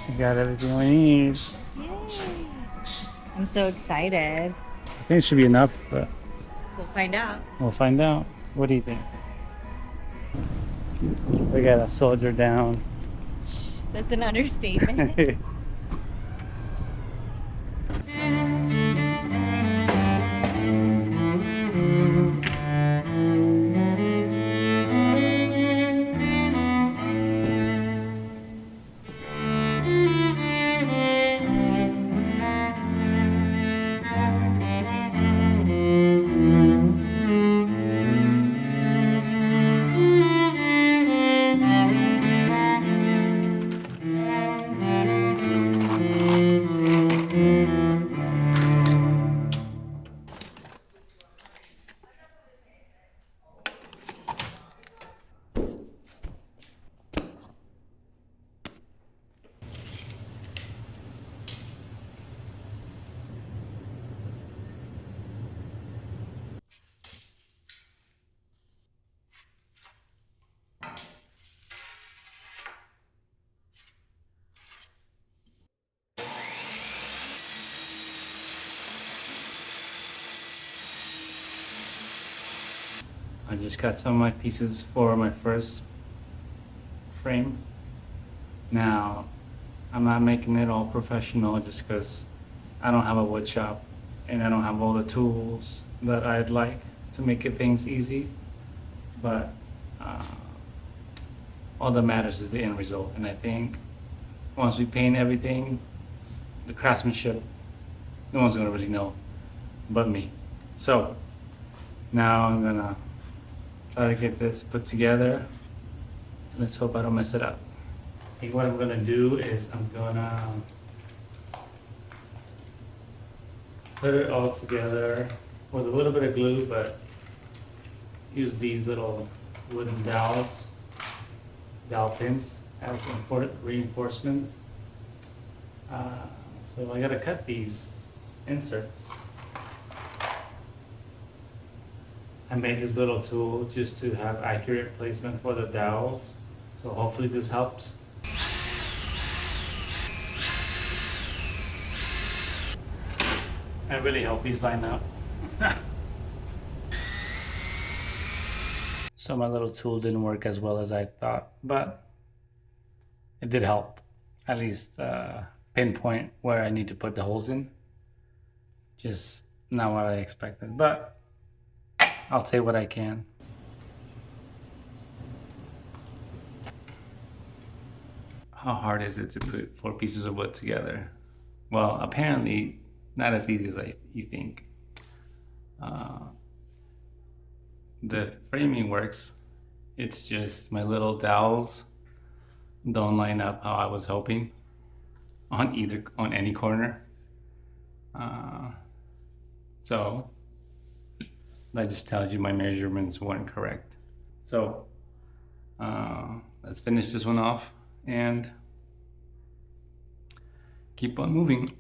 We got everything we need. I'm so excited. I think it should be enough, but We'll find out. we'll find out. What do you think? We got a soldier down. That's an understatement. I just got some of my pieces for my first frame. Now, I'm not making it all professional just because I don't have a wood shop and I don't have all the tools that I'd like to make it things easy. But all that matters is the end result. And I think once we paint everything, the craftsmanship, no one's gonna really know but me. So now I'm gonna try to get this put together. Let's hope I don't mess it up. I think what I'm gonna do is I'm gonna put it all together with a little bit of glue, but use these little wooden dowel pins as reinforcements. So I gotta cut these inserts. I made this little tool just to have accurate placement for the dowels. So hopefully this helps. I really hope these line up. So my little tool didn't work as well as I thought, but it did help. At least pinpoint where I need to put the holes in. Just not what I expected, but I'll take what I can. How hard is it to put 4 pieces of wood together? Well, apparently not as easy as you think. The framing works. It's just my little dowels don't line up how I was hoping on any corner. So that just tells you my measurements weren't correct. So let's finish this one off and keep on moving.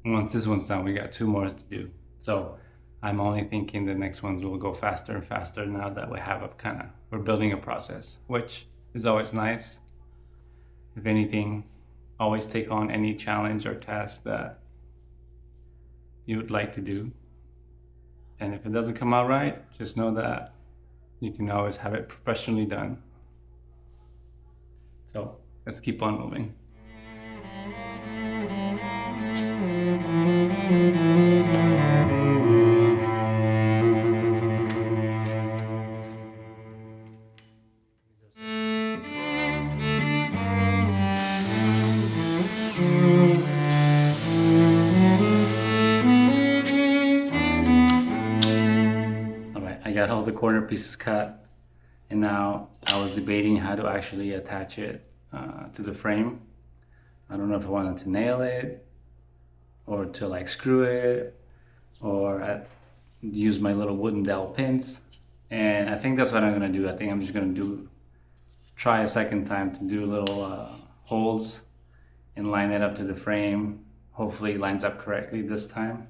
Once this one's done, we got 2 more to do. So I'm only thinking the next ones will go faster and faster now that we have we're building a process, which is always nice. If anything, always take on any challenge or task that you would like to do. And if it doesn't come out right, just know that you can always have it professionally done. So let's keep on moving. I got all the corner pieces cut, and now I was debating how to actually attach it to the frame. I don't know if I wanted to nail it or to like screw it or use my little wooden dowel pins. And I think that's what I'm gonna do. I think I'm just gonna try a second time to do little holes and line it up to the frame. Hopefully it lines up correctly this time.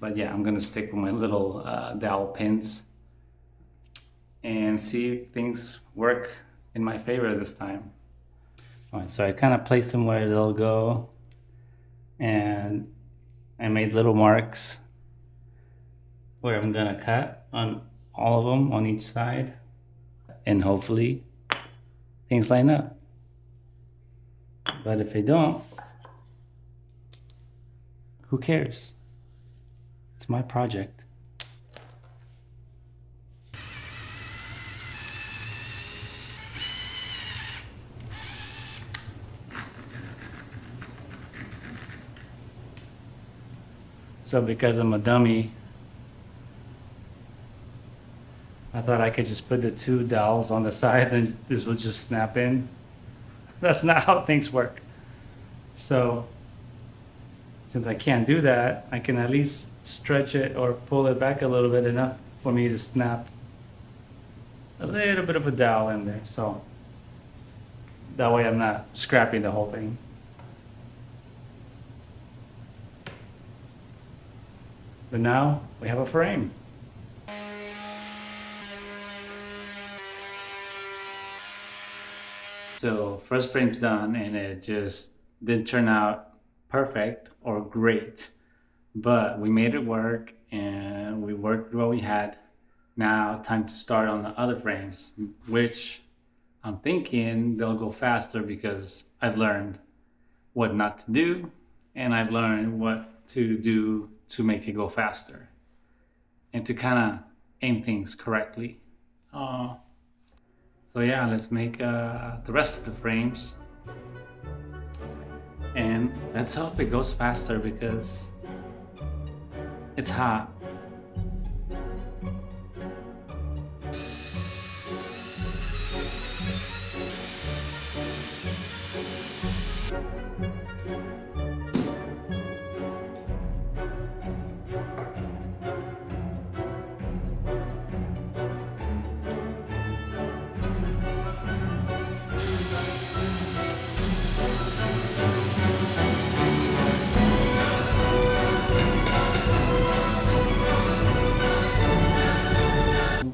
But yeah, I'm gonna stick with my little dowel pins and see if things work in my favor this time. All right, so I kind of placed them where they'll go, and I made little marks where I'm gonna cut on all of them on each side, and hopefully things line up. But if they don't, who cares? It's my project. So because I'm a dummy, I thought I could just put the two dowels on the side and this will just snap in. That's not how things work. So since I can't do that, I can at least stretch it or pull it back a little bit, enough for me to snap a little bit of a dowel in there. So that way I'm not scrapping the whole thing. But now we have a frame. So first frame's done, and it just didn't turn out perfect or great, but we made it work and we worked what we had. Now time to start on the other frames, which I'm thinking they'll go faster because I've learned what not to do, and I've learned what to do to make it go faster and to kind of aim things correctly. So yeah, let's make the rest of the frames, and let's hope it goes faster because it's hot.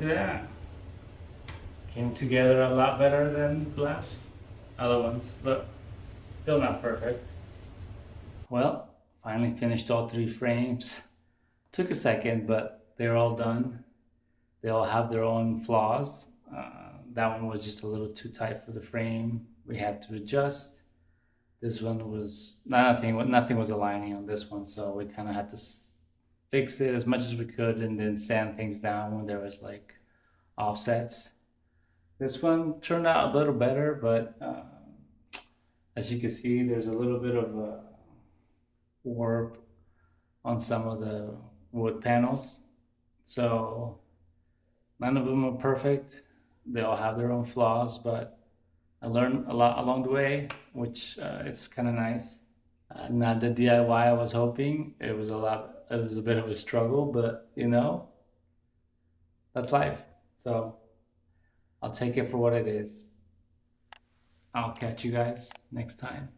Yeah, came together a lot better than the last other ones, but still not perfect. Well, finally finished all three frames. Took a second, but they're all done. They all have their own flaws. That one was just a little too tight for the frame. We had to adjust. This one was nothing was aligning on this one, so we kind of had to fix it as much as we could and then sand things down when there was like offsets. This one turned out a little better, but as you can see, there's a little bit of a warp on some of the wood panels. So none of them are perfect. They all have their own flaws, but I learned a lot along the way, which it's kind of nice. Not the DIY I was hoping. It was a bit of a struggle, but you know, that's life. So I'll take it for what it is. I'll catch you guys next time.